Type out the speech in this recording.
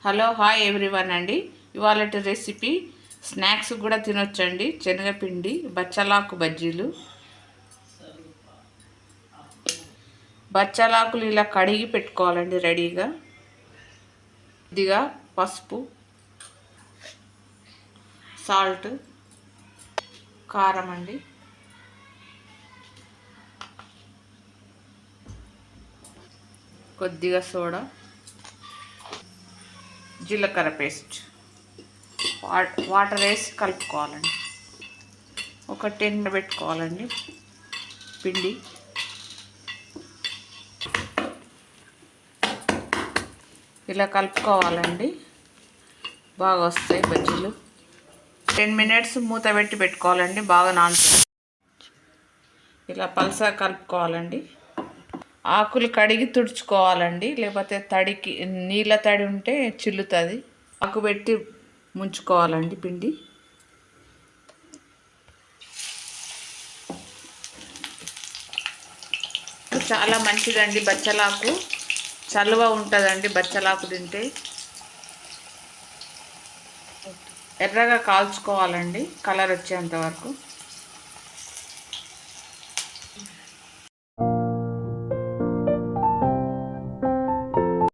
Hello hi everyone అండి. ఇవాళటి recipe snacks కూడా తినొచ్చండి. శనగపిండి బచ్చలాకు బజ్జీలు. బచ్చలాకులు ఇలా కడిగి పెట్టుకోవాలండి రెడీగా. కొద్దిగా పసుపు, సాల్ట్, కారం అండి, కొద్దిగా సోడా, జీలకర్ర పేస్ట్, వాటర్ వేసి కలుపుకోవాలండి. ఒక 10 పెట్టుకోవాలండి పిండి. ఇలా కలుపుకోవాలండి, బాగా వస్తాయి బజ్జీలు. 10 మినిట్స్ మూత పెట్టి పెట్టుకోవాలండి, బాగా నానుతుంది. ఇలా పల్సగా కలుపుకోవాలండి. ఆకులు కడిగి తుడుచుకోవాలండి, లేకపోతే తడికి నీళ్ళ తడి ఉంటే చిల్లుతుంది. ఆకు పెట్టి ముంచుకోవాలండి పిండి. చాలా మంచిదండి బచ్చలాకు, చలువ ఉంటుందండి బచ్చలాకు తింటే. ఎర్రగా కాల్చుకోవాలండి కలర్ వచ్చేంత వరకు.